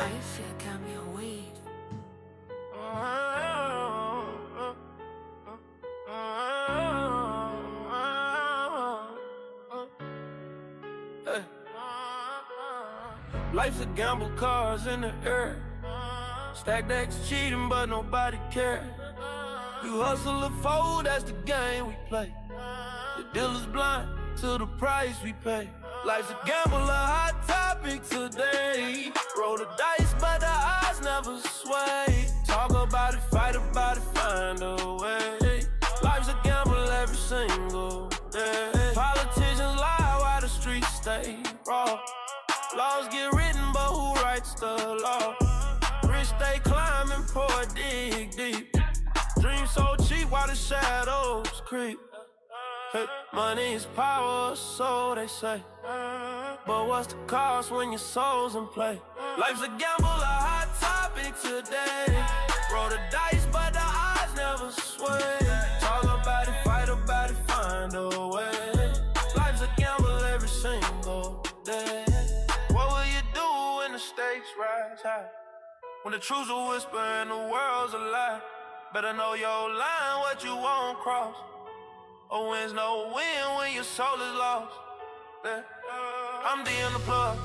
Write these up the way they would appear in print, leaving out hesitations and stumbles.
Life, it got me weak. Life's a gamble, cars in the air. Stack decks cheating, but nobody cares. You hustle a fold, that's the game we play. The dealer's blind to the price we pay. Life's a gamble, a hot topic today. Roll the dice, but the odds never sway. Talk about it, fight about it, find a way. Life's a gamble every single day. Politicians lie while the streets stay raw. Laws get written, but who writes the law? Rich stay climbing, poor dig deep. Dreams so cheap while the shadows creep. Hey, money is power, so they say. But what's the cost when your soul's in play? Life's a gamble, a hot topic today. Roll the dice, but the odds never sway. Talk about it, fight about it, find a way. Life's a gamble every single day. What will you do when the stakes rise high? When the truth's a whisper and the world's a lie. Better know your line, what you won't cross. A win's no win when your soul is lost. Yeah. I'm D in the plug.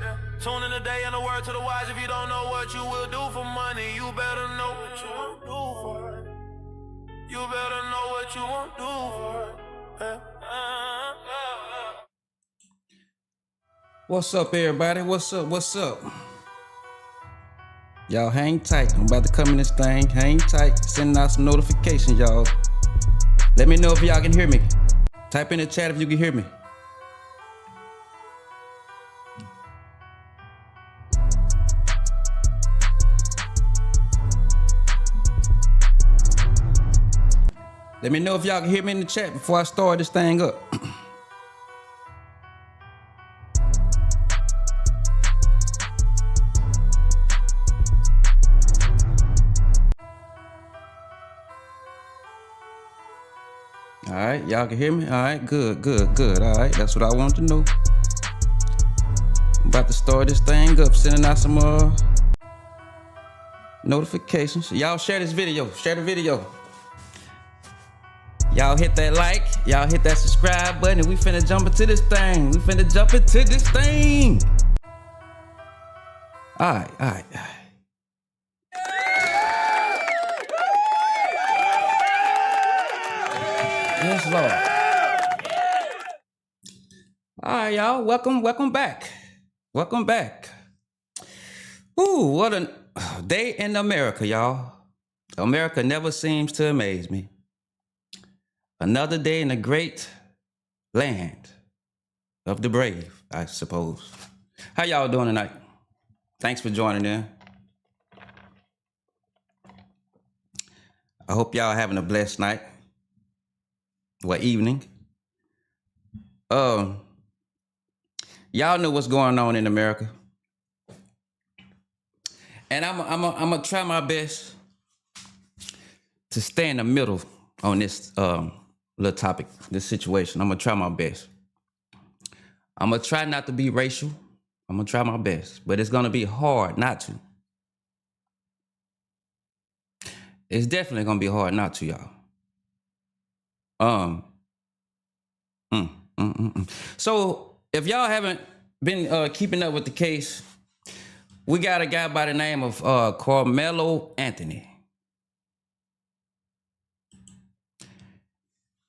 Yeah. Tune in the day and the word to the wise. If you don't know what you will do for money, you better know what you won't do for it. You better know what you won't do for it. Yeah. What's up, everybody? What's up? What's up? Y'all hang tight. I'm about to come in this thing. Hang tight. Sending out some notifications, y'all. Let me know if y'all can hear me. Type in the chat if you can hear me. Let me know if y'all can hear me in the chat before I start this thing up. All right, y'all can hear me? All right, good. All right, that's what I want to know. I'm about to start this thing up, sending out some notifications. Y'all share this video, share the video. Y'all hit that like, y'all hit that subscribe button, and we finna jump into this thing. All right. Yes, Lord. All right, y'all. Welcome back. Ooh, what a day in America, y'all. America never seems to amaze me. Another day in the great land of the brave, I suppose. How y'all doing tonight? Thanks for joining in. I hope y'all having a blessed night. What evening? Y'all know what's going on in America, and I'm gonna try my best to stay in the middle on this little topic, this situation. I'm gonna try my best. I'm gonna try not to be racial. I'm gonna try my best, but it's gonna be hard not to. It's definitely gonna be hard not to, y'all. So if y'all haven't been keeping up with the case, we got a guy by the name of Karmelo Anthony.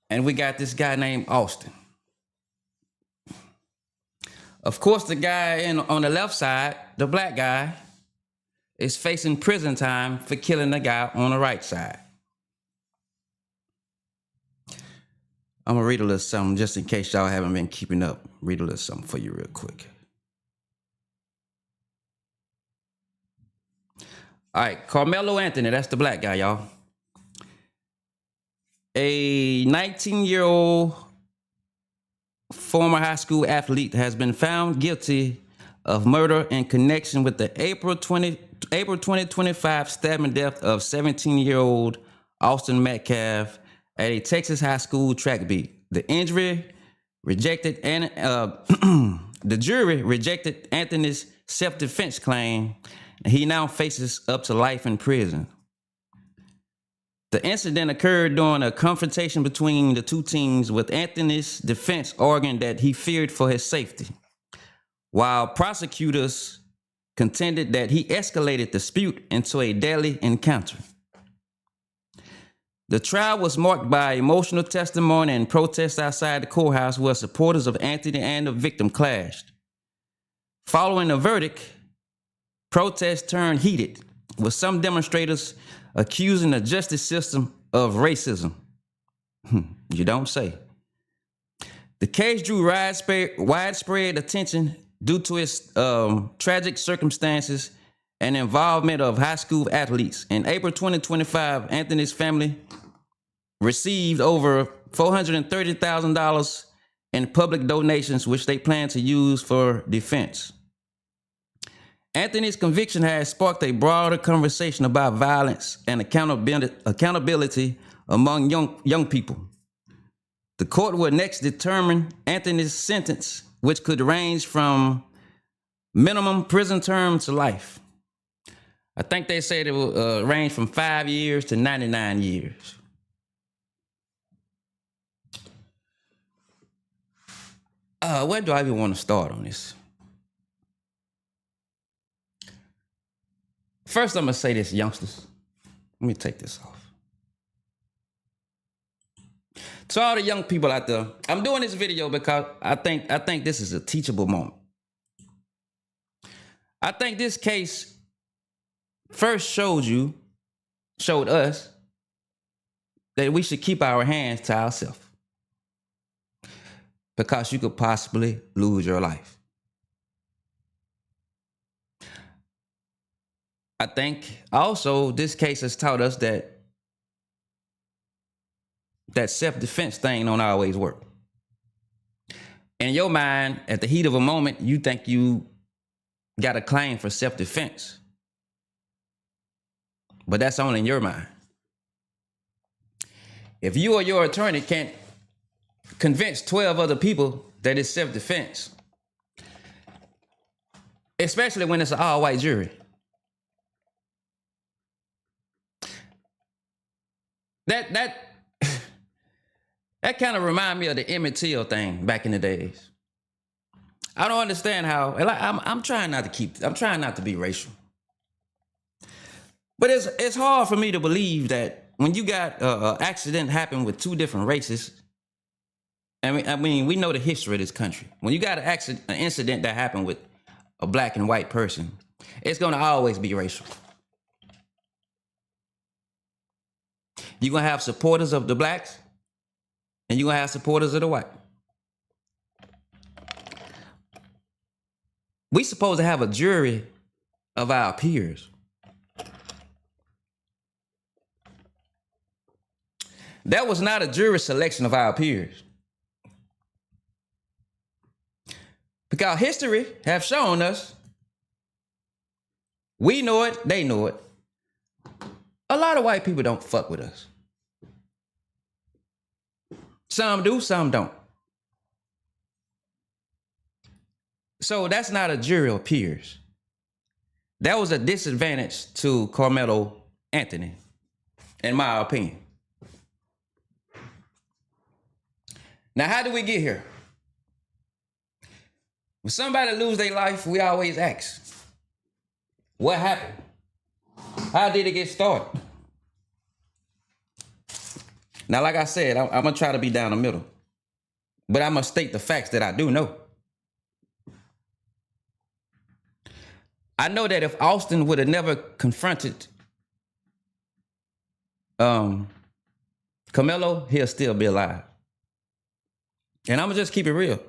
And we got this guy named Austin. Of course, the guy on the left side, the black guy, is facing prison time for killing the guy on the right side. I'm gonna read a little something just in case y'all haven't been keeping up. Read a little something for you real quick. All right, Karmelo Anthony, that's the black guy, y'all. A 19-year-old former high school athlete has been found guilty of murder in connection with the April 2025 stabbing death of 17-year-old Austin Metcalf at a Texas high school track meet. The jury rejected Anthony's self-defense claim He now faces up to life in prison. The incident occurred during a confrontation between the two teams, with Anthony's defense arguing that he feared for his safety, while prosecutors contended that he escalated the dispute into a deadly encounter. The trial was marked by emotional testimony and protests outside the courthouse where supporters of Anthony and the victim clashed. Following the verdict, protests turned heated, with some demonstrators accusing the justice system of racism. You don't say. The case drew widespread attention due to its tragic circumstances and involvement of high school athletes. In April 2025, Anthony's family received over $430,000 in public donations, which they plan to use for defense. Anthony's conviction has sparked a broader conversation about violence and accountability among young people. The court will next determine Anthony's sentence, which could range from minimum prison term to life. I think they said it will range from 5 years to 99 years. Where do I even want to start on this? First, I'm going to say this, youngsters. Let me take this off. To all the young people out there, I'm doing this video because I think this is a teachable moment. I think this case first showed us that we should keep our hands to ourselves, because you could possibly lose your life. I think also this case has taught us that self-defense thing don't always work. In your mind, at the heat of a moment, you think you got a claim for self-defense. But that's only in your mind. If you or your attorney can't convince 12 other people that it's self-defense, especially when it's an all-white jury, that kind of remind me of the Emmett Till thing back in the days. I don't understand how, and I'm trying not to be racial, but it's hard for me to believe that when you got an accident happen with two different races. I mean, we know the history of this country. When you got an incident that happened with a black and white person, it's going to always be racial. You're going to have supporters of the blacks, and you're going to have supporters of the white. We supposed to have a jury of our peers. That was not a jury selection of our peers. Because history have shown us, we know it, they know it, a lot of white people don't fuck with us. Some do, some don't. So that's not a jury of peers. That was a disadvantage to Karmelo Anthony, in my opinion. Now, how did we get here? When somebody lose their life, we always ask, what happened? How did it get started? Now, like I said, I'm going to try to be down the middle, but I'm going to state the facts that I do know. I know that if Austin would have never confronted Karmelo, he'll still be alive. And I'm going to just keep it real.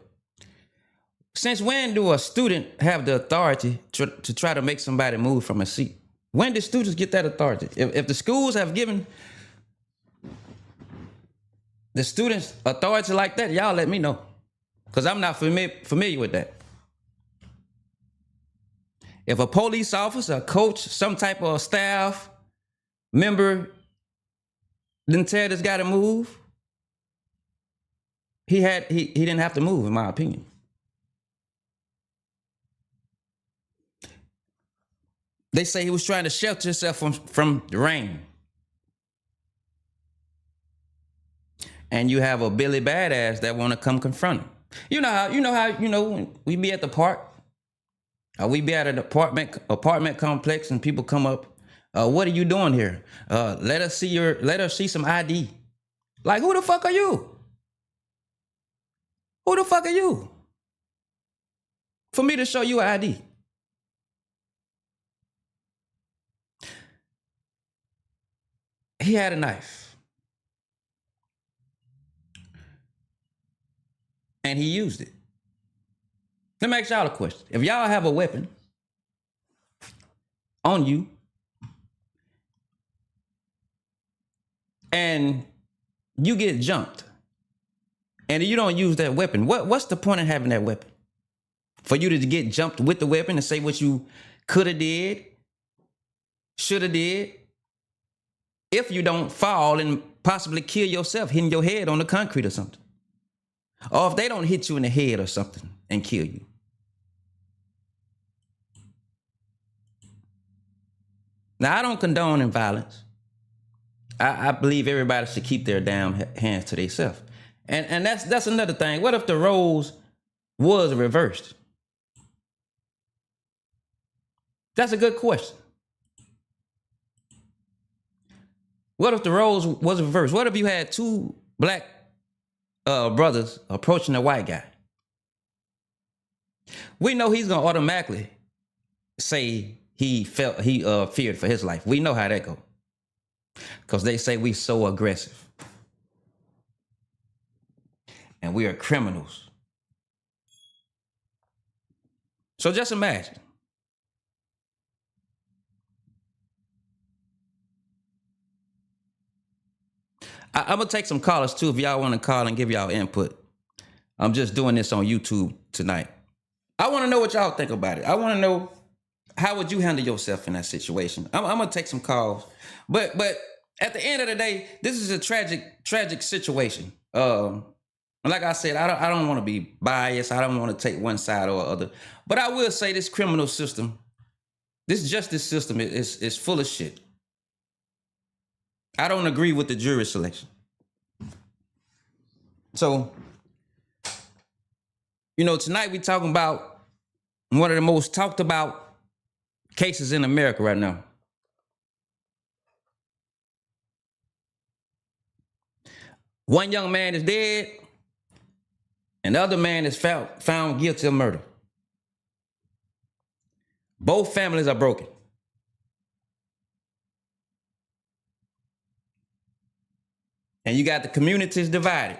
Since when do a student have the authority to try to make somebody move from a seat? When did students get that authority? If the schools have given the students authority like that, y'all let me know, because I'm not familiar with that. If a police officer, a coach, some type of staff member didn't tell this guy to move, he didn't have to move, in my opinion. They say he was trying to shelter himself from the rain. And you have a Billy Badass that want to come confront him. You know how when we be at the park, or we be at an apartment complex, and people come up. What are you doing here? Let us see some ID. Like, who the fuck are you? Who the fuck are you? For me to show you ID. He had a knife. And he used it. Let me ask y'all a question. If y'all have a weapon on you, and you get jumped, and you don't use that weapon, what's the point of having that weapon? For you to get jumped with the weapon and say what you could have did, should have did, if you don't fall and possibly kill yourself, hitting your head on the concrete or something. Or if they don't hit you in the head or something and kill you. Now, I don't condone violence. I believe everybody should keep their damn hands to themselves. And that's another thing. What if the roles was reversed? That's a good question. What if the roles was reversed? What if you had two black brothers approaching a white guy? We know he's gonna automatically say he feared for his life. We know how that goes. Because they say we so aggressive. And we are criminals. So just imagine. I'm going to take some callers too if y'all want to call and give y'all input. I'm just doing this on YouTube tonight. I want to know what y'all think about it. I want to know, how would you handle yourself in that situation? I'm going to take some calls. But at the end of the day, this is a tragic situation. Like I said, I don't want to be biased. I don't want to take one side or other. But I will say this criminal system, this justice system is full of shit. I don't agree with the jury selection. So, tonight we're talking about one of the most talked about cases in America right now. One young man is dead, and the other man is found guilty of murder. Both families are broken. And you got the communities divided.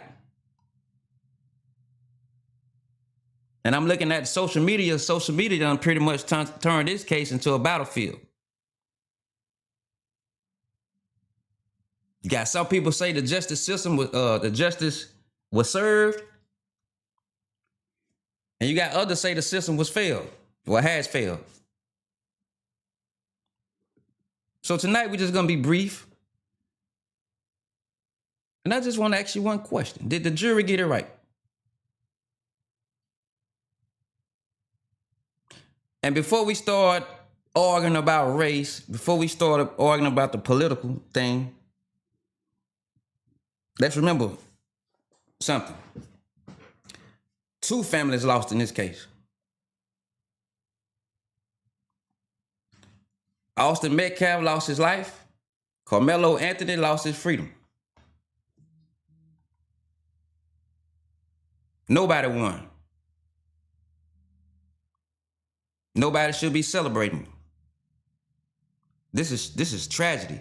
And I'm looking at social media. Social media done pretty much turned this case into a battlefield. You got some people say the justice system the justice was served. And you got others say the system was failed or has failed. So tonight we're just gonna be brief. And I just want to ask you one question. Did the jury get it right? And before we start arguing about race, before we start arguing about the political thing, let's remember something. Two families lost in this case. Austin Metcalf lost his life. Karmelo Anthony lost his freedom. Nobody won. Nobody should be celebrating. This is tragedy.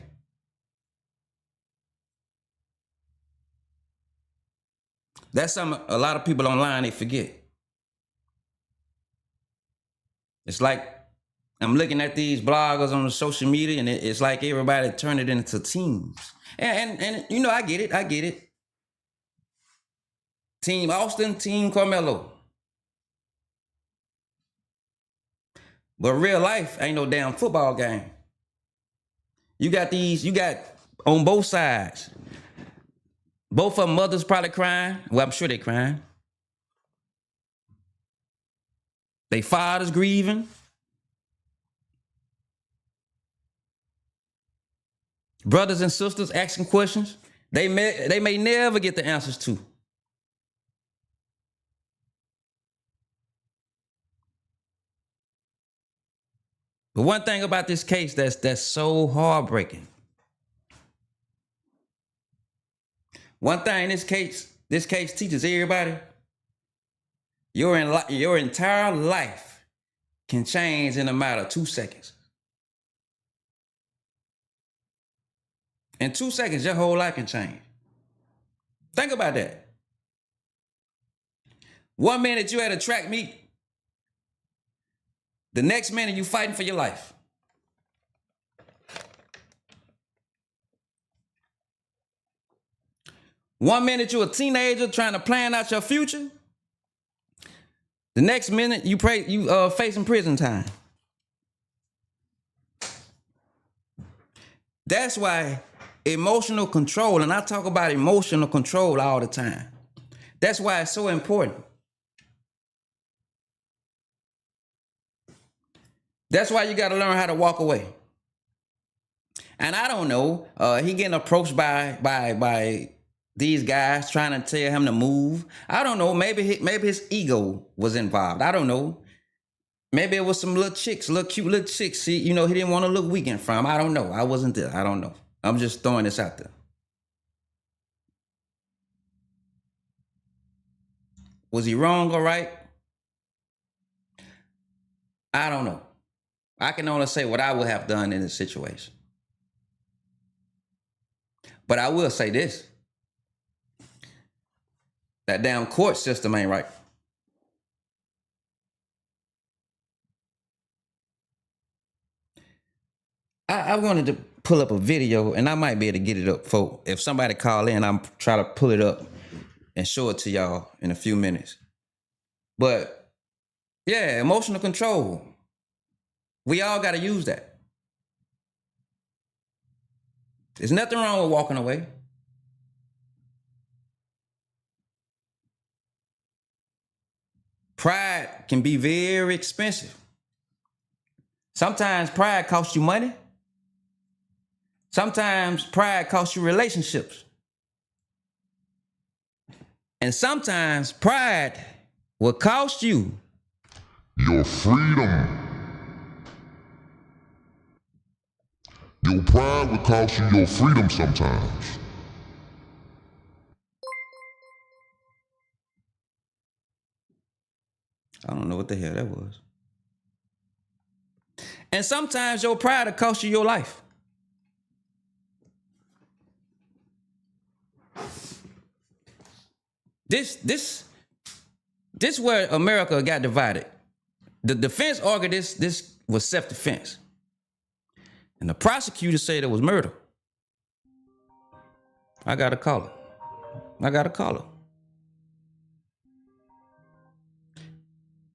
That's something a lot of people online, they forget. It's like I'm looking at these bloggers on the social media, and it's like everybody turned it into teams. And I get it. Team Austin, Team Karmelo. But real life ain't no damn football game. You got on both sides. Both of them mothers probably crying. Well, I'm sure they crying. They fathers grieving. Brothers and sisters asking questions they may never get the answers to. But one thing about this case that's so heartbreaking. One thing this case teaches everybody: your entire life can change in a matter of 2 seconds. In 2 seconds, your whole life can change. Think about that. 1 minute you at a track meet, the next minute you fighting for your life. One minute you're a teenager trying to plan out your future. The next minute you facing prison time. That's why emotional control, and I talk about emotional control all the time. That's why it's so important. That's why you got to learn how to walk away. And I don't know, he getting approached by these guys trying to tell him to move. I don't know. Maybe his ego was involved. I don't know. Maybe it was some little chicks, cute little chicks. He didn't want to look weak in front. I don't know. I wasn't there. I don't know. I'm just throwing this out there. Was he wrong or right? I don't know. I can only say what I would have done in this situation. But I will say this. That damn court system ain't right. I wanted to pull up a video, and I might be able to get it up for if somebody call in, I'm try to pull it up and show it to y'all in a few minutes. But yeah, emotional control. We all got to use that. There's nothing wrong with walking away. Pride can be very expensive. Sometimes pride costs you money. Sometimes pride costs you relationships. And sometimes pride will cost you your freedom. Your pride will cost you your freedom sometimes. I don't know what the hell that was. And sometimes your pride will cost you your life. This where America got divided. The defense argued this was self-defense. And the prosecutor said it was murder. I got to call her.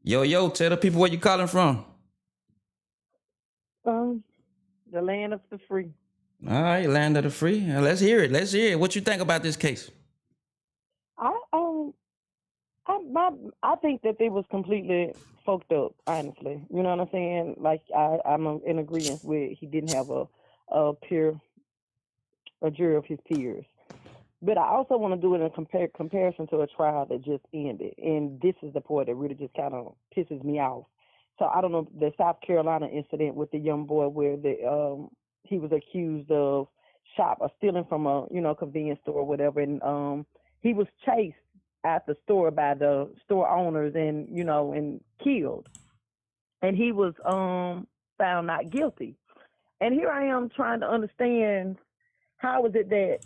Yo, tell the people where you calling from. The land of the free. All right, land of the free. Now, let's hear it. What you think about this case? I think that they was completely fucked up, honestly. You know what I'm saying? Like I'm in agreement with he didn't have a jury of his peers. But I also want to do it in comparison to a trial that just ended. And this is the part that really just kind of pisses me off. So I don't know, the South Carolina incident with the young boy where he was accused of stealing from a convenience store or whatever, and he was chased at the store by the store owners and killed, and he was found not guilty. And here I am trying to understand, how is it that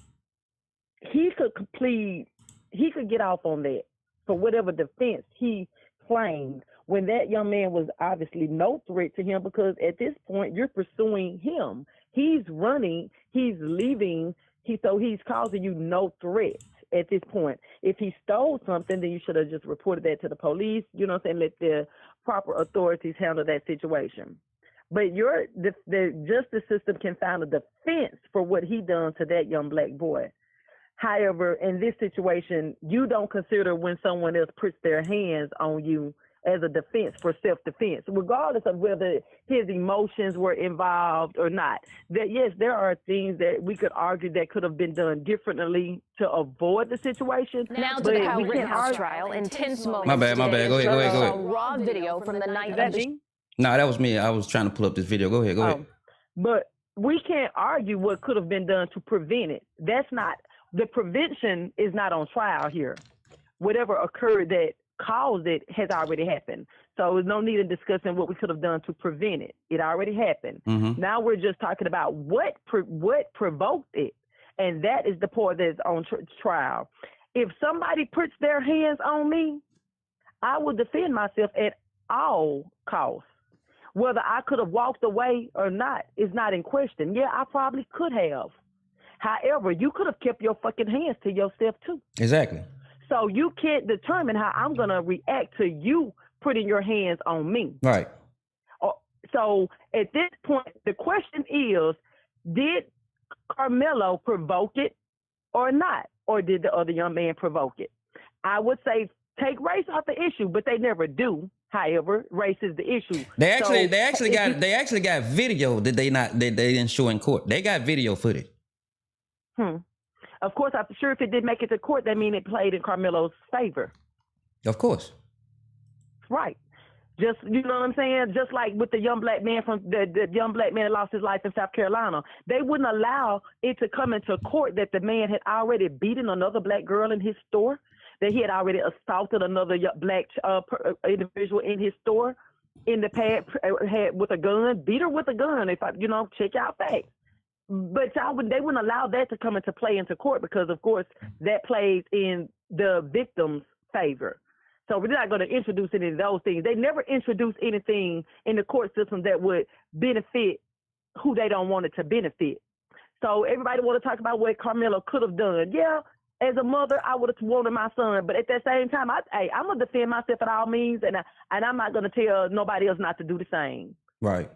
he could get off on that for whatever defense he claimed, when that young man was obviously no threat to him, because at this point you're pursuing him. He's running, he's leaving, so he's causing you no threat at this point. If he stole something, then you should have just reported that to the police, let the proper authorities handle that situation. But the justice system can find a defense for what he done to that young black boy. However, in this situation, you don't consider when someone else puts their hands on you as a defense for self-defense, regardless of whether his emotions were involved or not. That yes, there are things that we could argue that could have been done differently to avoid the situation. Now to but the Kyle we can't Rittenhouse argue. trial. Intense moments. My bad. today. Go ahead. Raw video from the night Is of that the me? No, that was me. I was trying to pull up this video. Go ahead. But we can't argue what could have been done to prevent it. That's not, the prevention is not on trial here. Whatever occurred that caused it has already happened. So there's no need in discussing what we could have done to prevent it. It already happened. Mm-hmm. Now we're just talking about what provoked it. And that is the part that's on trial. If somebody puts their hands on me, I will defend myself at all costs. Whether I could have walked away or not is not in question. Yeah, I probably could have. However, you could have kept your fucking hands to yourself too. Exactly. So you can't determine how I'm going to react to you putting your hands on me. Right. So at this point, the question is, did Karmelo provoke it or not? Or did the other young man provoke it? I would say take race off the issue, but they never do. However, race is the issue. They actually got video that they didn't show in court. They got video footage. Of course, I'm sure if it did make it to court, that means it played in Karmelo's favor. Of course. Right. Just, you know what I'm saying? Just like with the young black man the young black man that lost his life in South Carolina, they wouldn't allow it to come into court that the man had already beaten another black girl in his store, that he had already assaulted another black individual in his store in the past, had with a gun, beat her with a gun. If I, check out facts. But they wouldn't allow that to come into play into court because, of course, that plays in the victim's favor. So we're not going to introduce any of those things. They never introduce anything in the court system that would benefit who they don't want it to benefit. So everybody want to talk about what Karmelo could have done. Yeah, as a mother, I would have wanted my son. But at that same time, I'm going to defend myself at all means, and I'm not going to tell nobody else not to do the same. Right.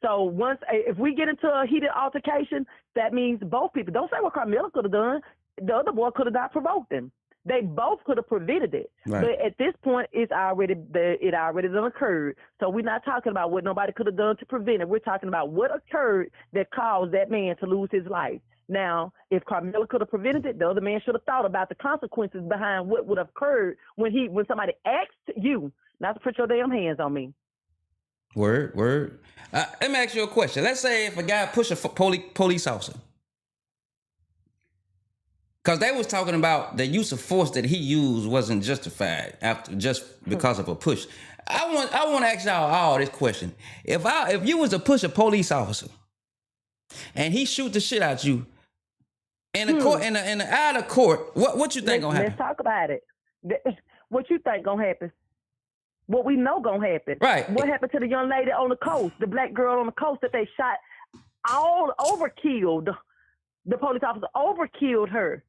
So if we get into a heated altercation, that means both people. Don't say what Karmelo could have done. The other boy could have not provoked him. They both could have prevented it. Right. But at this point, it already done occurred. So we're not talking about what nobody could have done to prevent it. We're talking about what occurred that caused that man to lose his life. Now, if Karmelo could have prevented it, the other man should have thought about the consequences behind what would have occurred when somebody asked you not to put your damn hands on me. Word. Let me ask you a question. Let's say if a guy push a police officer, because they was talking about the use of force that he used wasn't justified because of a push. I want to ask y'all all this question. If you was to push a police officer and he shoot the shit out you in the court in the out of court, what you think gonna happen? Let's talk about it. What you think gonna happen? What we know gonna happen. Right. What happened to the young lady on the coast, the black girl on the coast that they shot overkilled? The police officer overkilled her.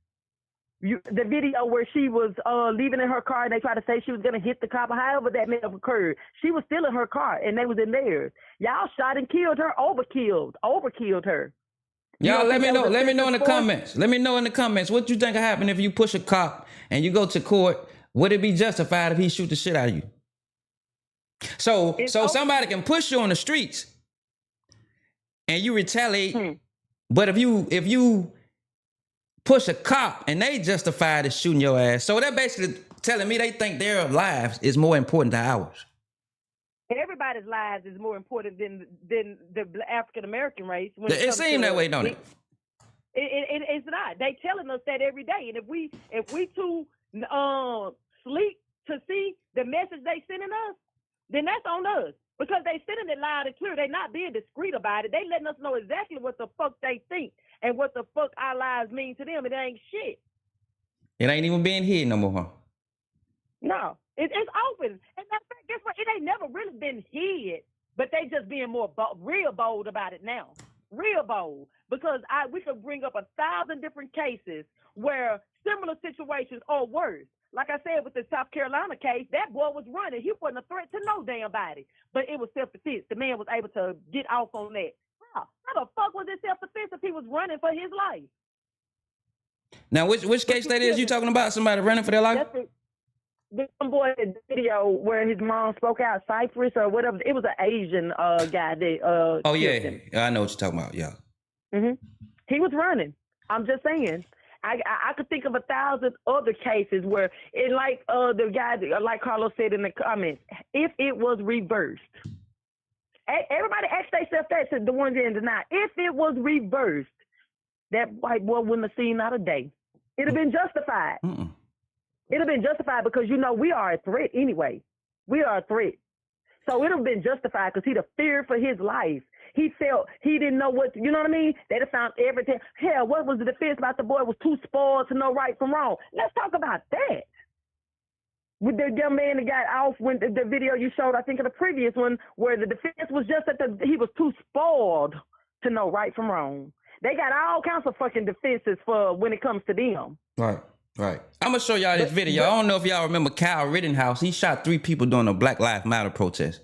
The video where she was leaving in her car and they tried to say she was going to hit the cop, however that may have occurred. She was still in her car and they was in theirs. Y'all shot and killed her, overkilled her. Y'all let me know in the comments. Let me know in the comments what you think will happen if you push a cop and you go to court. Would it be justified if he shoot the shit out of you? So somebody can push you on the streets and you retaliate. But if you push a cop and they justified as shooting your ass, so they're basically telling me they think their lives is more important than ours. Everybody's lives is more important than the African American race. It seems that way, don't it? It's not. They telling us that every day, and if we too sleep to see the message they sending us, then that's on us. Because they sending it loud and clear. They not being discreet about it. They letting us know exactly what the fuck they think and what the fuck our lives mean to them. It ain't shit. It ain't even being hid no more, huh? No. It's open. And guess what? It ain't never really been hid, but they just being more real bold about it now. Real bold. Because we could bring up 1,000 different cases where similar situations are worse. Like I said, with the South Carolina case, that boy was running. He wasn't a threat to no damn body. But it was self-defense. The man was able to get off on that. How the fuck was it self-defense if he was running for his life? Now, which case that is you talking about? Somebody running for their life? the boy in the video where his mom spoke out, Cypress or whatever. It was an Asian guy that Oh killed yeah, him. I know what you're talking about. Yeah. He was running. I'm just saying. I could think of 1,000 other cases where it, like the guy, like Carlos said in the comments, if it was reversed. Everybody asked themselves that, said the ones in denial. If it was reversed, that white boy wouldn't have seen not a day. It'd have been justified. It'd have been justified because, you know, we are a threat anyway. We are a threat. So it'd have been justified because he'd have feared for his life. He felt he didn't know what, you know what I mean? They'd have found everything. Hell, what was the defense about the boy was too spoiled to know right from wrong? Let's talk about that. With the young man that got off when the video you showed, I think in the previous one, where the defense was just that he was too spoiled to know right from wrong. They got all kinds of fucking defenses for when it comes to them. Right. I'm gonna show y'all this video. I don't know if y'all remember Kyle Rittenhouse. He shot 3 people during a Black Lives Matter protest.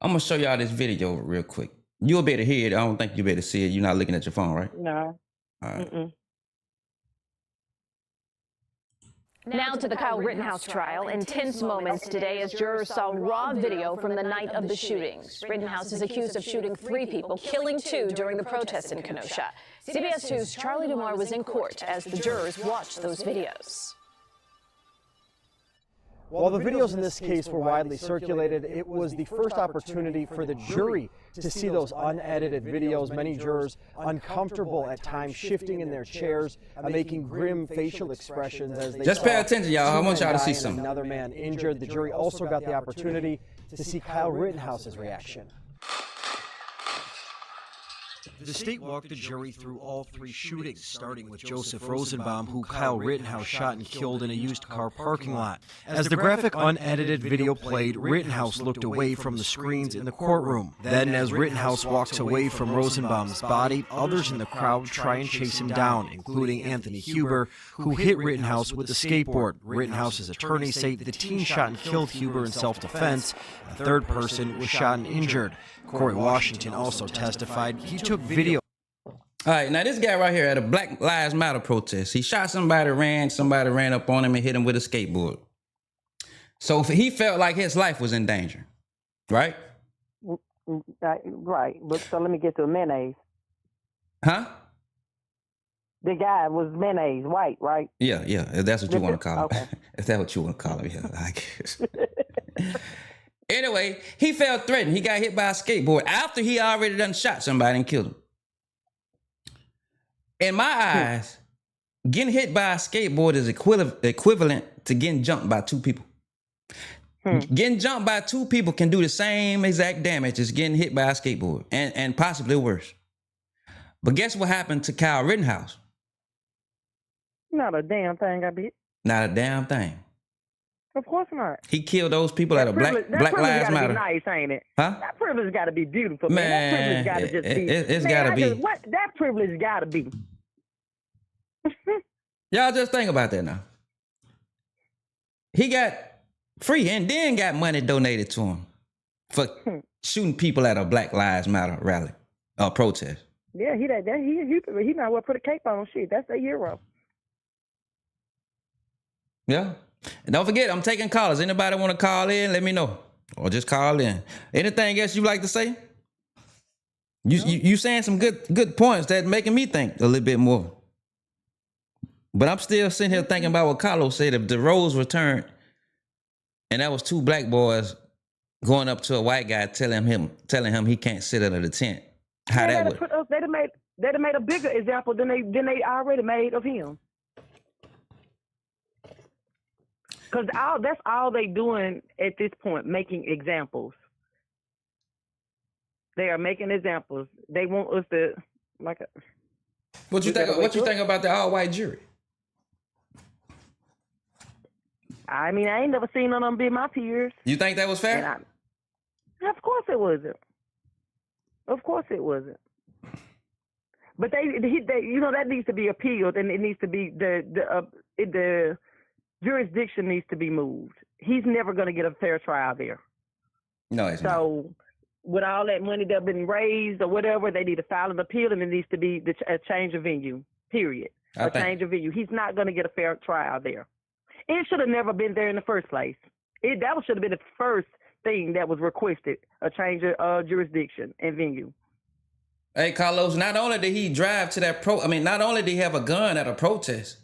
I'm gonna show y'all this video real quick. You'll be able to hear it. I don't think you'll be able to see it. You're not looking at your phone, right? No. All right. Now to the Kyle Rittenhouse trial. Intense moments today as jurors saw raw video from the night of the shootings. Rittenhouse is accused of shooting 3 people, killing 2 during the protest in Kenosha. CBS 2's Charlie Dumar was in court as the jurors watched those videos. While the videos in this case were widely circulated, it was the first opportunity for the jury to see those unedited videos. Many jurors uncomfortable at times, shifting in their chairs, making grim facial expressions as they just pay attention, y'all. I want y'all to see something. Another man injured. The jury also got the opportunity to see Kyle Rittenhouse's reaction. The state walked the jury through all 3 shootings, starting with Joseph Rosenbaum, who Kyle Rittenhouse shot and killed in a used car parking lot. As the graphic unedited video played, Rittenhouse looked away from the screens in the courtroom. Then, as Rittenhouse walks away from Rosenbaum's body, others in the crowd try and chase him down, including Anthony Huber, who hit Rittenhouse with a skateboard. Rittenhouse's attorneys say the teen shot and killed Huber in self-defense. A third person was shot and injured. Corey Washington also testified. He took video. All right, now this guy right here at a Black Lives Matter protest, he shot somebody ran up on him and hit him with a skateboard. So he felt like his life was in danger, right? Right, but so let me get to the mayonnaise. Huh? The guy was mayonnaise, white, right? Yeah, if that's what you want to call him. Okay. If that's what you want to call him, yeah, I guess. Anyway, he felt threatened. He got hit by a skateboard after he already done shot somebody and killed him. In my eyes, getting hit by a skateboard is equivalent to getting jumped by 2 people. Getting jumped by 2 people can do the same exact damage as getting hit by a skateboard, and possibly worse. But guess what happened to Kyle Rittenhouse? Not a damn thing, I bet. Not a damn thing. Of course not. He killed those people at a Black Lives Matter. That privilege gotta be nice, ain't it? Huh? That privilege gotta be beautiful, man. That privilege gotta just be. It's gotta be. That privilege gotta be. Y'all just think about that now. He got free and then got money donated to him for shooting people at a Black Lives Matter rally or protest. Yeah, he not what put a cape on shit. That's a hero. Yeah. And don't forget, I'm taking callers. Anybody want to call in, let me know. Or just call in. Anything else you like to say? You saying some good points that making me think a little bit more. But I'm still sitting here thinking about what Carlos said. If the roles were turned and that was 2 black boys going up to a white guy telling him he can't sit under the tent, how that would. They'd have made a bigger example than they already made of him. Because that's all they doing at this point, making examples. They are making examples. They want us to What you think about the all-white jury? I mean, I ain't never seen none of them be my peers. You think that was fair? Of course it wasn't. Of course it wasn't. But they that needs to be appealed, and it needs to be the jurisdiction needs to be moved. He's never going to get a fair trial there. No, he's not. So with all that money that's been raised or whatever, they need to file an appeal, and it needs to be a change of venue, period. Change of venue. He's not going to get a fair trial there. It should have never been there in the first place. That should have been the first thing that was requested, a change of jurisdiction and venue. Hey, Carlos, not only did he drive to that not only did he have a gun at a protest,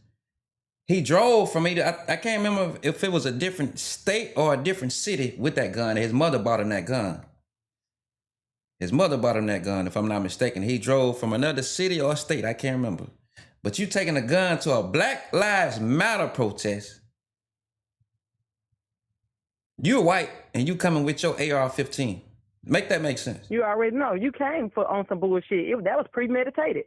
he drove from either, I can't remember if it was a different state or a different city with that gun. His mother bought him that gun. His mother bought him that gun, if I'm not mistaken. He drove from another city or state, I can't remember. But you taking a gun to a Black Lives Matter protest. You're white and you coming with your AR-15. Make that make sense. You already know. You came on some bullshit. That was premeditated.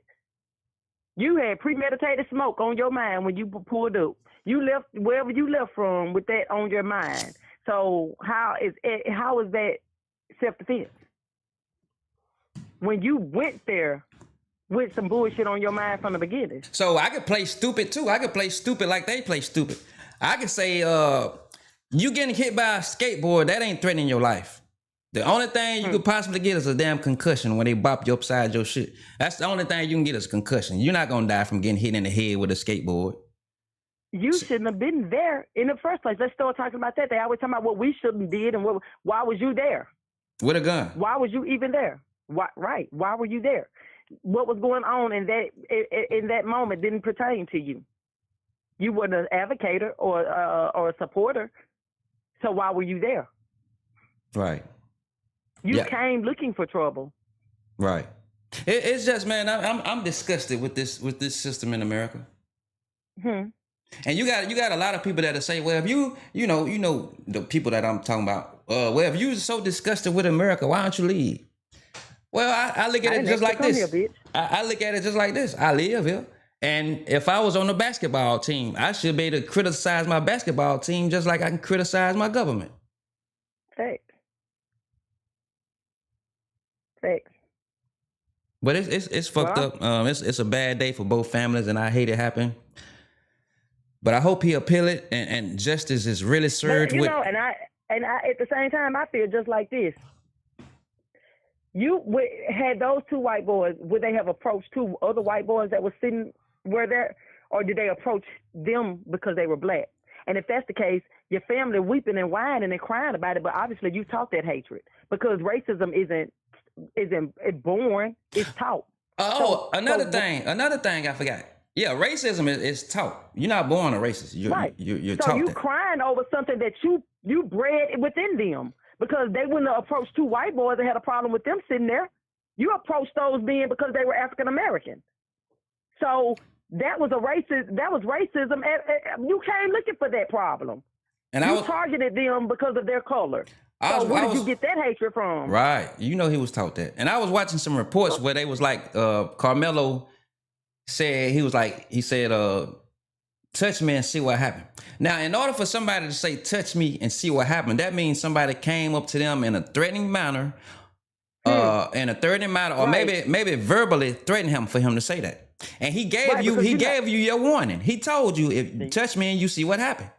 You had premeditated smoke on your mind when you pulled up. You left wherever you left from with that on your mind. So how is that self-defense? When you went there with some bullshit on your mind from the beginning. So I could play stupid too. I could play stupid like they play stupid. I could say, you getting hit by a skateboard, that ain't threatening your life. The only thing you could possibly get is a damn concussion when they bop you upside your shit. That's the only thing you can get is a concussion. You're not gonna die from getting hit in the head with a skateboard. You shouldn't have been there in the first place. Let's start talking about that. They always talking about what we shouldn't have did and why was you there? With a gun. Why was you even there? Why were you there? What was going on in that moment didn't pertain to you. You weren't an advocate or a supporter. So why were you there? Right. You came looking for trouble. Right. It's just, man, I'm disgusted with this system in America. And you got a lot of people that'll say, well, if you know the people that I'm talking about. Well, if you're so disgusted with America, why don't you leave? Well, I look at it just like this. I look at it just like this. I live here. And if I was on the basketball team, I should be able to criticize my basketball team just like I can criticize my government. Facts. But it's fucked up. It's a bad day for both families, and I hate it happen. But I hope he appeal it, and justice is really served. But, and I at the same time, I feel just like this. You had those two white boys. Would they have approached two other white boys that were sitting where they're, or did they approach them because they were black? And if that's the case, your family weeping and whining and crying about it. But obviously, you taught that hatred because racism isn't born; it's taught. Another thing I forgot. Yeah, racism is taught. You're not born a racist. You're taught. So you crying over something that you bred within them. Because they wouldn't have approached two white boys that had a problem with them sitting there. You approached those being because they were African American. So that was racism. You came looking for that problem. And you targeted them because of their color. So where did you get that hatred from? Right. You know he was taught that. And I was watching some reports where they was like, Karmelo said, he said, touch me and see what happened. Now, in order for somebody to say, touch me and see what happened, that means somebody came up to them in a threatening manner, or maybe verbally threatened him for him to say that. And he gave you your warning. He told you, if touch me and you see what happened.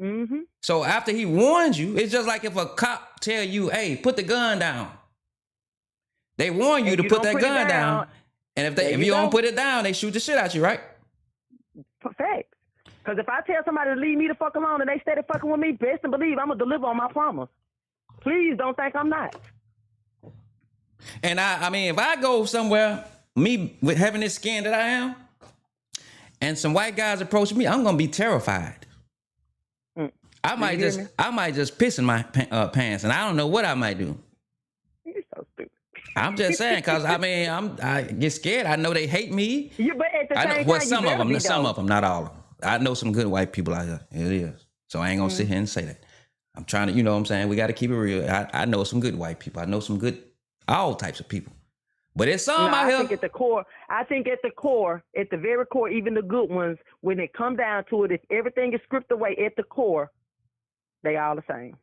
Mm-hmm. So after he warned you, it's just like if a cop tell you, hey, put the gun down. They warn you to put that gun down. And if you don't put it down, they shoot the shit out you, right? Perfect. Because if I tell somebody to leave me the fuck alone and they stay fucking with me, best and believe I'm going to deliver on my promise. Please don't think I'm not. And I mean, if I go somewhere, me with having this skin that I am, and some white guys approach me, I'm going to be terrified. I might just piss in my pants, and I don't know what I might do. You're so stupid. I'm just saying, because I get scared. I know they hate me. But at the same time, some of them, not all of them. I know some good white people out here. It is. So I ain't gonna sit here and say that. I'm trying to, you know what I'm saying? We got to keep it real. I know some good white people. I know some good, all types of people. But it's some out here. I think at the core, at the very core, even the good ones, when it come down to it, if everything is stripped away at the core, they all the same.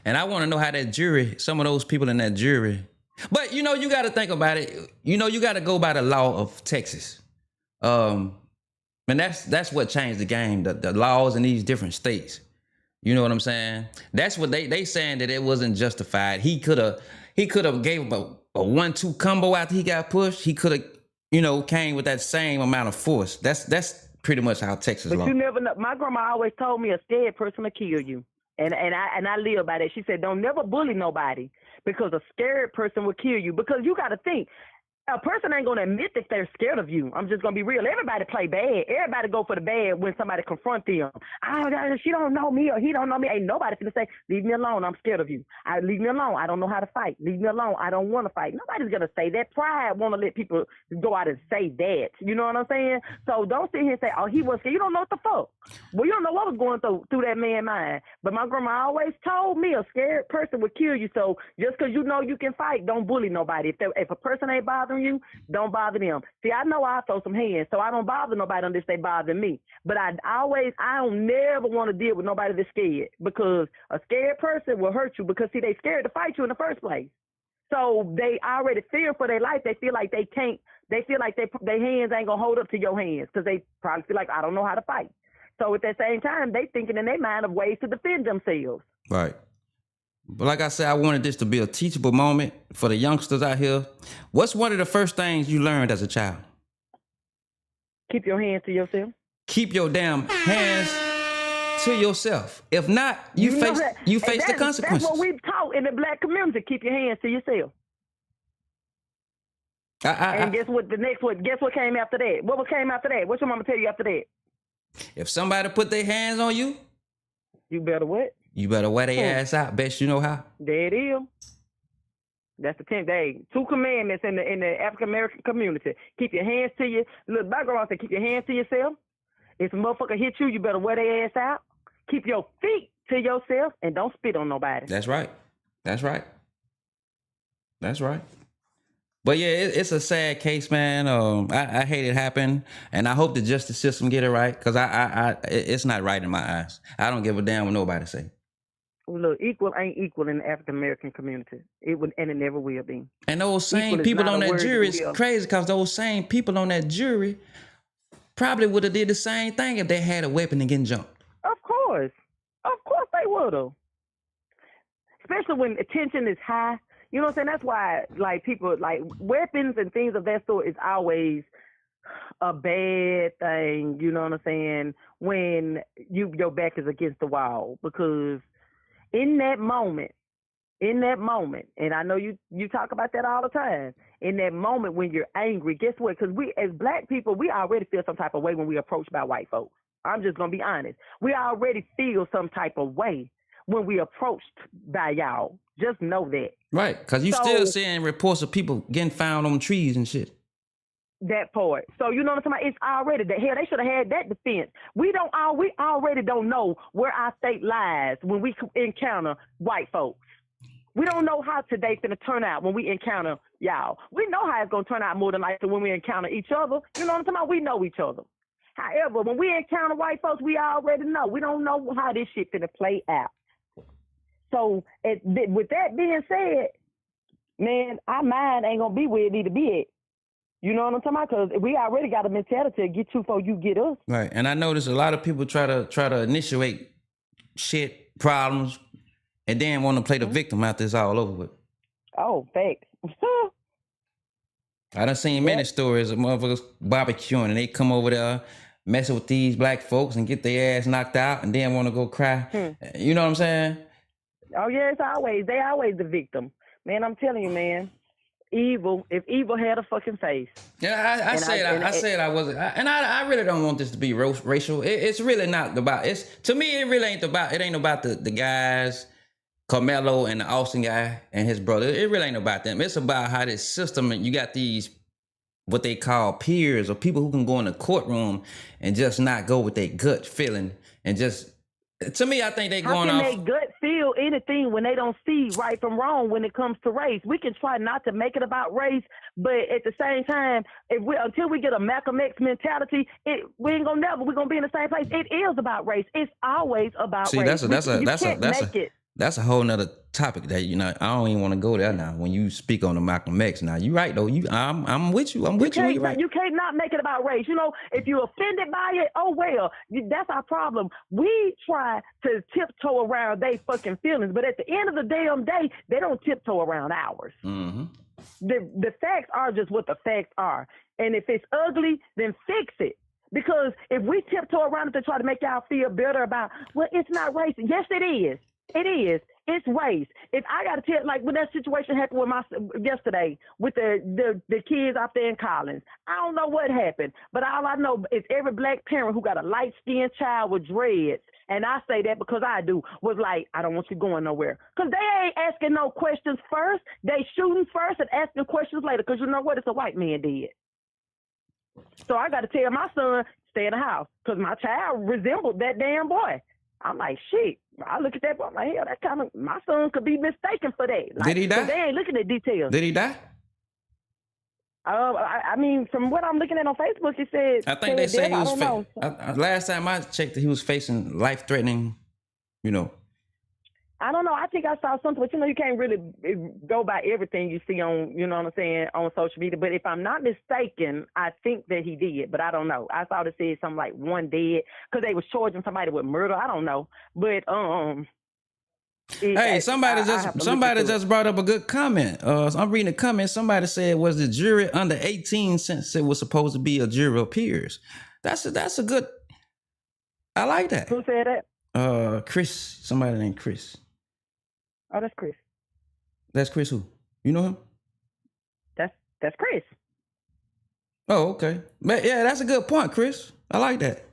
And I want to know how that jury, some of those people in that jury, but you got to think about it. You got to go by the law of Texas. And that's what changed the game, the laws in these different states. You know what I'm saying? That's what they saying, that it wasn't justified. He could have gave him a 1-2 combo after he got pushed. He could have, came with that same amount of force. That's pretty much how Texas But law. you never know. My grandma always told me a scared person will kill you. And I live by that. She said, don't never bully nobody because a scared person will kill you. Because you got to think, a person ain't going to admit that they're scared of you. I'm just going to be real. Everybody play bad. Everybody go for the bad when somebody confront them. She don't know me or he don't know me. Ain't nobody finna say, leave me alone. I'm scared of you. Leave me alone. I don't know how to fight. Leave me alone. I don't want to fight. Nobody's going to say that. Pride want to let people go out and say that. You know what I'm saying? So don't sit here and say, oh, he was scared. You don't know what the fuck. Well, you don't know what was going through that man's mind. But my grandma always told me a scared person would kill you. So just because you know you can fight, don't bully nobody. If a person ain't bothering you, don't bother them. See, I know I throw some hands, so I don't bother nobody unless they bother me. But I don't never want to deal with nobody that's scared, because a scared person will hurt you because, see, they scared to fight you in the first place. So they already fear for their life. They feel like they can't. They feel like their hands ain't going to hold up to your hands because they probably feel like, I don't know how to fight. So at the same time, they thinking in their mind of ways to defend themselves. Right. But like I said, I wanted this to be a teachable moment for the youngsters out here. What's one of the first things you learned as a child? Keep your hands to yourself. Keep your damn hands to yourself. If not, you face the consequences. That's what we've taught in the black community. Keep your hands to yourself. And guess what? Guess what came after that? What came after that? What's your mama tell you after that? If somebody put their hands on you, you better what? You better wear their ass out. Best you know how. There it is. That's the 10th day. 2 commandments in the African American community. Keep your hands to you. Look, my grandma said, keep your hands to yourself. If a motherfucker hit you, you better wear their ass out. Keep your feet to yourself and don't spit on nobody. That's right. That's right. That's right. But yeah, it's a sad case, man. I hate it happen, and I hope the justice system get it right, because it's not right in my eyes. I don't give a damn what nobody say. Look, equal ain't equal in the African American community. It would, and it never will be. And those same people on that jury, it's crazy, because those same people on that jury probably would have did the same thing if they had a weapon and getting jumped. Of course they would have. Especially when attention is high. You know what I'm saying? That's why, like, people, like, weapons and things of that sort is always a bad thing, you know what I'm saying, when your back is against the wall. Because in that moment, and I know you talk about that all the time, in that moment when you're angry, guess what? Because we, as black people, we already feel some type of way when we approached by white folks. I'm just going to be honest. We already feel some type of way when we approached by y'all. Just know that. Right, because you still seeing reports of people getting found on trees and shit. That part. So you know what I'm saying? It's already that. Hell, they should have had that defense. We already don't know where our state lies when we encounter white folks. We don't know how today's gonna turn out when we encounter y'all. We know how it's gonna turn out more than likely when we encounter each other. You know what I'm talking about? We know each other. However, when we encounter white folks, we already know. We don't know how this shit gonna play out. So with that being said, man, our mind ain't gonna be where it need to be at. You know what I'm talking about? Because we already got a mentality to get you before you get us. Right, and I notice a lot of people try to initiate shit, problems, and then want to play the victim after it's all over with. Oh, facts. I done seen many stories of motherfuckers barbecuing and they come over there messing with these black folks and get their ass knocked out and then want to go cry. You know what I'm saying? Oh yeah, they always the victim. Man, I'm telling you, man. If evil had a fucking face. Yeah, I said I wasn't, and I really don't want this to be racial. It's really not about. To me, it really ain't about. It ain't about the guys, Karmelo and the Austin guy and his brother. It really ain't about them. It's about how this system, and you got these what they call peers or people who can go in the courtroom and just not go with their gut feeling and just. To me, I think they going off. How can they gut feel anything when they don't see right from wrong when it comes to race? We can try not to make it about race, but at the same time, until we get a Malcolm X mentality, we ain't gonna we're gonna be in the same place. It is about race. It's always about race. That's a whole nother topic that, you know, I don't even want to go there now. When you speak on the Malcolm X, now you're right though. I'm with you. You're right. You can't not make it about race. You know, if you're offended by it, oh well, that's our problem. We try to tiptoe around their fucking feelings, but at the end of the damn day, they don't tiptoe around ours. Mm-hmm. The facts are just what the facts are, and if it's ugly, then fix it. Because if we tiptoe around it to try to make y'all feel better about, well, it's not race. Yes, it is. It is. It's race. If I got to tell, like when that situation happened with yesterday with the kids out there in Collins, I don't know what happened, but all I know is every black parent who got a light-skinned child with dreads, and I say that because I do, was like, I don't want you going nowhere. Because they ain't asking no questions first. They shooting first and asking questions later, because you know what? It's a white man did. So I got to tell my son, stay in the house, because my child resembled that damn boy. I'm like, shit. I look at that boy, I'm like, hell, that kind of, my son could be mistaken for that. Like, Did he die? They ain't looking at details. Did he die? I mean, from what I'm looking at on Facebook, it said. I think they say he was. know. Last time I checked, he was facing life-threatening. You know. I don't know. I think I saw something, but you can't really go by everything you see on, you know what I'm saying, on social media. But if I'm not mistaken, I think that he did, but I don't know. I thought it said something like one dead because they was charging somebody with murder. I don't know, but Hey, somebody just brought up a good comment. I'm reading a comment. Somebody said, was the jury under 18 since it was supposed to be a jury of peers? That's a good. I like that. Who said that? Chris. Somebody named Chris. Oh, that's Chris. That's Chris who? You know him? That's Chris. Oh, okay. But yeah, that's a good point, Chris. I like that.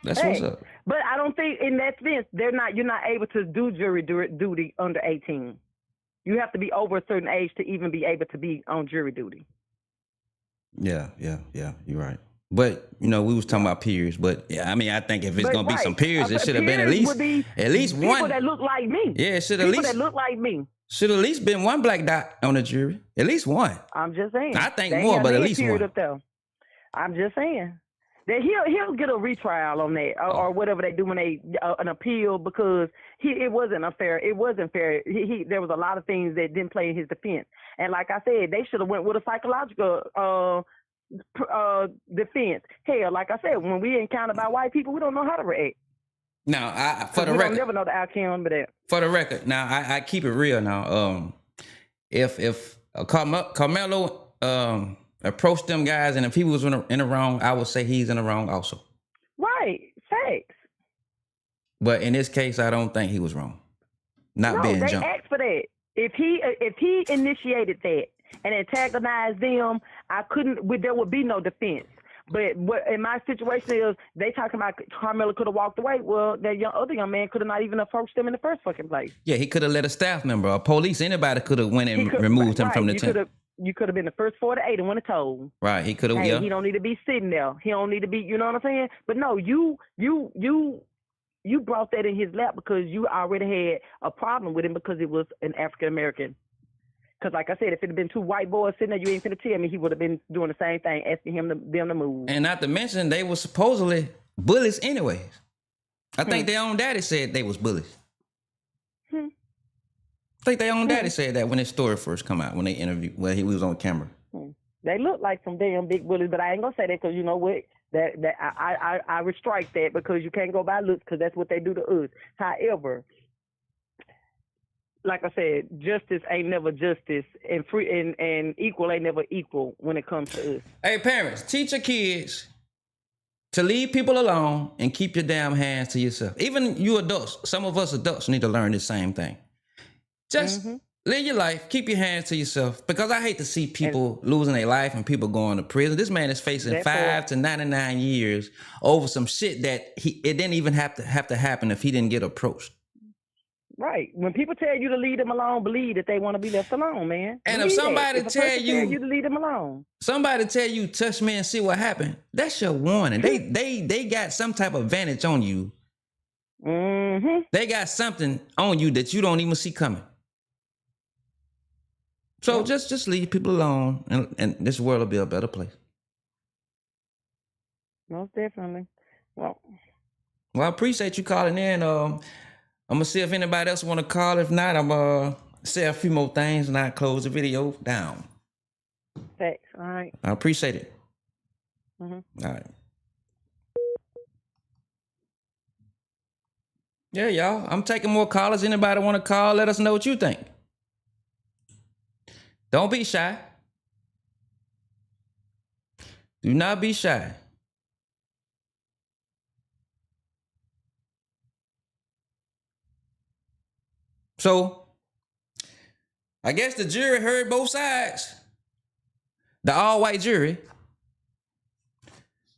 That's what's up. But I don't think in that sense you're not able to do jury duty under 18. You have to be over a certain age to even be able to be on jury duty. Yeah. You're right. But we was talking about peers. But yeah, I mean, I think if it's gonna be some peers, it should have been at least people one that look like me. Yeah, it should at least that look like me. Should at least been one black dot on the jury. At least one. I'm just saying. I think more, but at least one. Up there. I'm just saying that he'll get a retrial on that or whatever they do when they an appeal because it wasn't fair. It wasn't fair. There was a lot of things that didn't play in his defense, and like I said, they should have went with a psychological defense. Hell, like I said, when we encountered by white people, we don't know how to react. Now, for the we record, don't never know the outcome, but that. For the record, now I keep it real. Now, if Carmelo approached them guys, and if he was in the wrong, I would say he's in the wrong also. Right, facts. But in this case, I don't think he was wrong. Being jumped. They asked for that. If he initiated that and antagonized them, there would be no defense. But what in my situation is they talking about Karmelo could have walked away. Well, that other young man could have not even approached them in the first fucking place. Yeah, he could have let a staff member or police, anybody could have went and removed him from the team. You could have been the first 4 to 8 and went and told. Right, he could have. Hey, he don't need to be sitting there. He don't need to be. You know what I'm saying? But no, you brought that in his lap because you already had a problem with him because it was an African American. Because like I said, if it had been 2 white boys sitting there, you ain't finna tell me he would have been doing the same thing, asking them to move. And not to mention, they were supposedly bullies anyways. I think their own daddy said they was bullies. I think their own daddy said that when his story first come out, when they interviewed, he was on camera. They look like some damn big bullies, but I ain't gonna say that because you know what? That I restrike that because you can't go by looks because that's what they do to us. However, like I said, justice ain't never justice, and free and equal ain't never equal when it comes to us. Hey, parents, teach your kids to leave people alone and keep your damn hands to yourself. Even you adults, some of us adults need to learn the same thing. Just live your life, keep your hands to yourself, because I hate to see people losing their life and people going to prison. This man is facing 5 to 99 years over some shit that it didn't even have to happen if he didn't get approached. Right. When people tell you to leave them alone, believe that they want to be left alone, man. And if somebody tell you to leave them alone, somebody tell you touch me and see what happened, that's your warning. They got some type of advantage on you. They got something on you that you don't even see coming. So just leave people alone, and this world will be a better place. Most definitely. Well, I appreciate you calling in. I'm gonna see if anybody else want to call. If not, I'm say a few more things and I close the video down. Thanks. All right. I appreciate it. All right. Yeah, y'all. I'm taking more callers. Anybody want to call? Let us know what you think. Don't be shy. Do not be shy. So, I guess the jury heard both sides. The all-white jury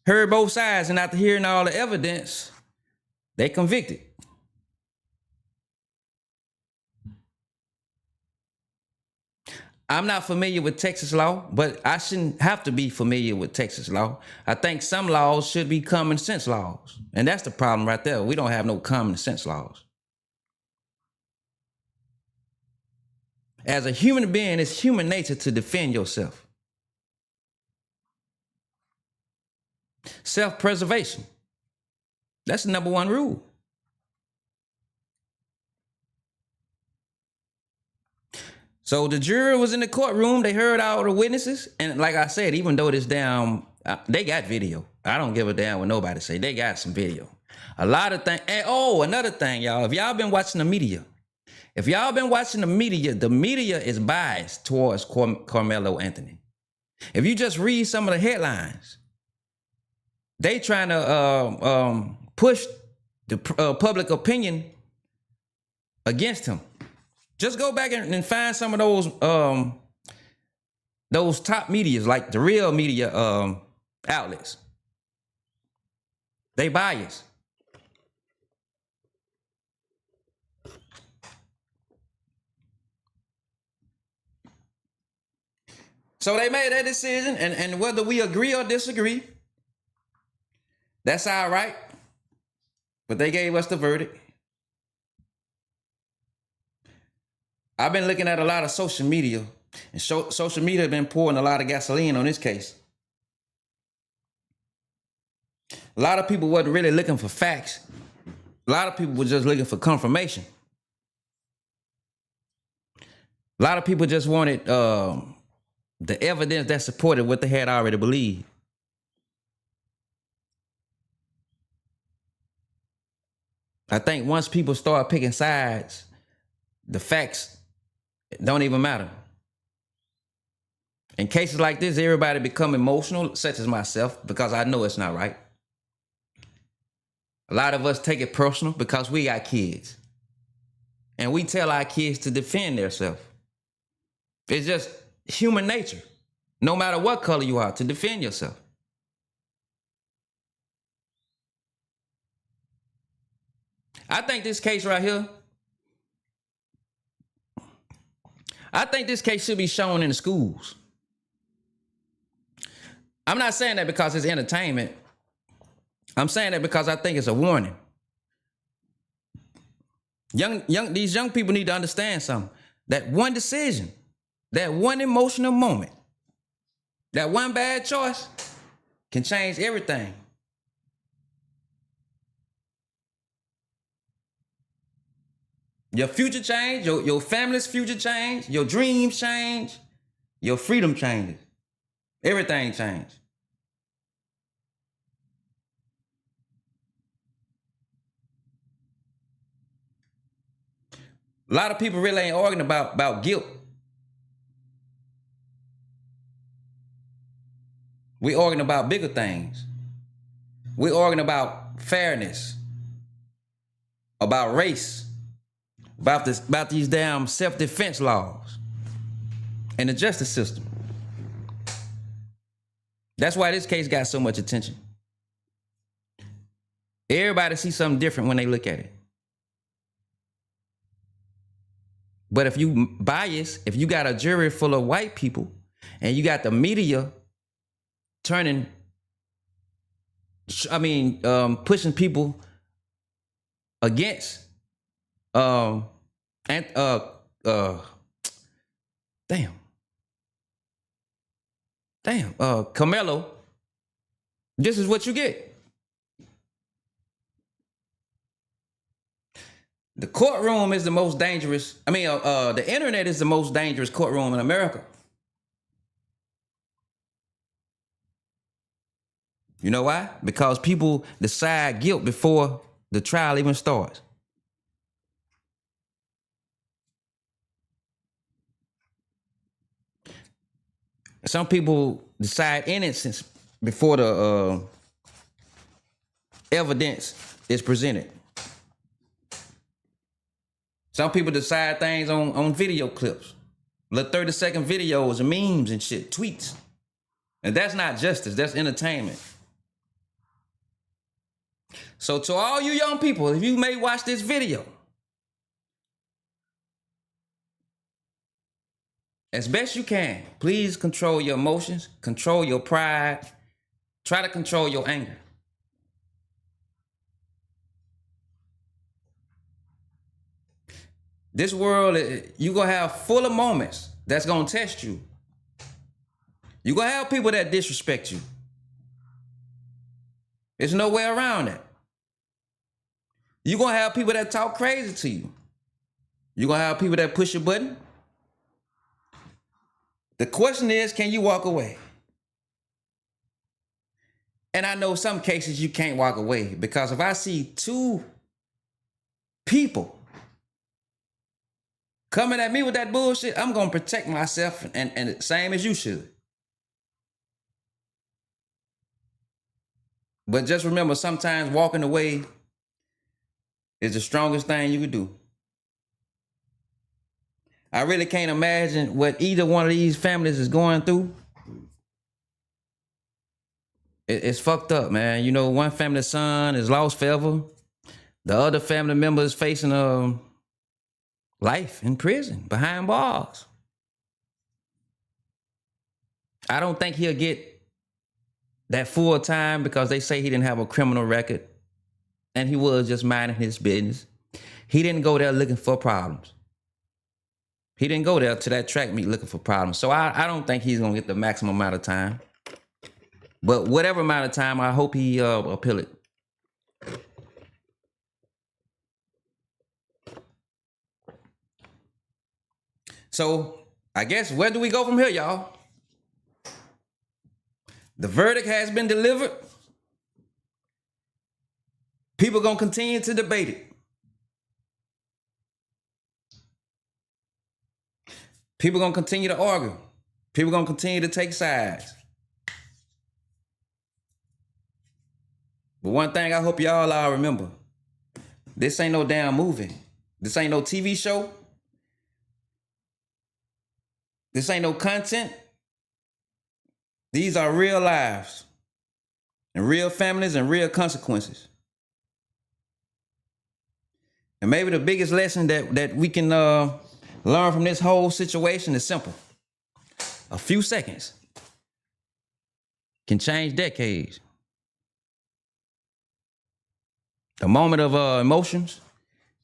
heard both sides, and after hearing all the evidence, they convicted. I'm not familiar with Texas law, but I shouldn't have to be familiar with Texas law. I think some laws should be common sense laws. And that's the problem right there. We don't have no common sense laws. As a human being, it's human nature to defend yourself. Self-preservation. That's the number one rule. So the jury was in the courtroom. They heard all the witnesses. And like I said, even though this damn, they got video. I don't give a damn what nobody say. They got some video. A lot of things. And another thing, y'all. If y'all been watching the media, the media is biased towards Karmelo Anthony. If you just read some of the headlines, they trying to push the public opinion against him. Just go back and find some of those top medias, like the real media outlets. They biased. So they made that decision, and whether we agree or disagree, that's all right. But they gave us the verdict. I've been looking at a lot of social media, and social media has been pouring a lot of gasoline on this case. A lot of people wasn't really looking for facts. A lot of people were just looking for confirmation. A lot of people just wanted the evidence that supported what they had already believed. I think once people start picking sides, the facts don't even matter. In cases like this, everybody become emotional, such as myself, because I know it's not right. A lot of us take it personal because we got kids. And we tell our kids to defend themselves. It's just human nature, no matter what color you are, to defend yourself. I think this case right here, should be shown in the schools. I'm not saying that because it's entertainment. I'm saying that because I think it's a warning. These young people need to understand something. That one decision, that one emotional moment, that one bad choice can change everything. Your future change, your family's future change, your dreams change, your freedom changes. Everything changes. A lot of people really ain't arguing about guilt. We arguing about bigger things. We arguing about fairness, about race, about these damn self-defense laws and the justice system. That's why this case got so much attention. Everybody sees something different when they look at it. But if you bias, if you got a jury full of white people and you got the media pushing people against Karmelo, this is what you get. The courtroom is the most dangerous. The internet is the most dangerous courtroom in America. You know why? Because people decide guilt before the trial even starts. Some people decide innocence before the evidence is presented. Some people decide things on video clips, little 30-second videos and memes and shit, tweets. And that's not justice, that's entertainment. So to all you young people, if you may watch this video, as best you can, please control your emotions, control your pride, try to control your anger. This world, you're going to have full of moments that's going to test you. You're going to have people that disrespect you. There's no way around it. You're going to have people that talk crazy to you. You're going to have people that push your button. The question is, can you walk away? And I know some cases you can't walk away, because if I see two people coming at me with that bullshit, I'm going to protect myself, and same as you should. But just remember, sometimes walking away is the strongest thing you could do. I really can't imagine what either one of these families is going through. It's fucked up, man. You know, one family's son is lost forever. The other family member is facing life in prison, behind bars. I don't think he'll get that full time, because they say he didn't have a criminal record and he was just minding his business. He didn't go there looking for problems. He didn't go there to that track meet looking for problems. So I don't think he's going to get the maximum amount of time. But whatever amount of time, I hope he appeal it. So I guess, where do we go from here, y'all? The verdict has been delivered. People gonna continue to debate it. People gonna continue to argue. People gonna continue to take sides. But one thing I hope y'all all remember, this ain't no damn movie. This ain't no TV show. This ain't no content. These are real lives and real families and real consequences. And maybe the biggest lesson that we can learn from this whole situation is simple. A few seconds can change decades. A moment of emotions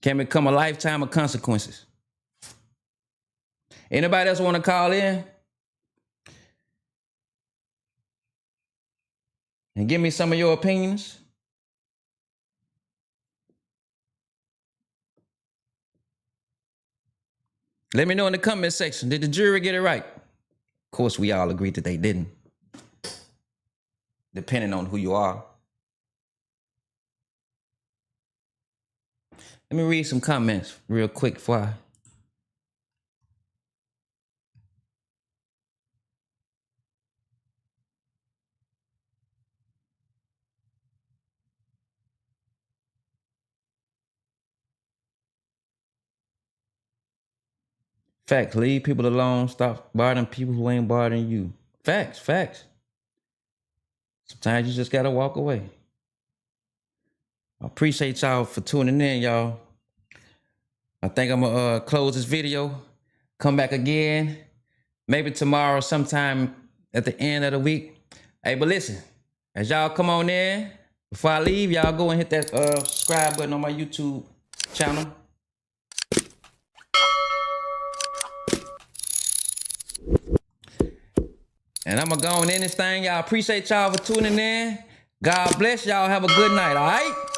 can become a lifetime of consequences. Anybody else want to call in and give me some of your opinions? Let me know in the comment section. Did the jury get it right? Of course, we all agreed that they didn't, depending on who you are. Let me read some comments real quick before I... Facts. Leave people alone. Stop bothering people who ain't bothering you. Facts. Facts. Sometimes you just gotta walk away. I appreciate y'all for tuning in, y'all. I think I'm gonna close this video. Come back again. Maybe tomorrow, sometime at the end of the week. Hey, but listen, as y'all come on in, before I leave, y'all go and hit that subscribe button on my YouTube channel. And I'm gonna go on in this thing. Y'all appreciate y'all for tuning in. God bless y'all. Have a good night, all right?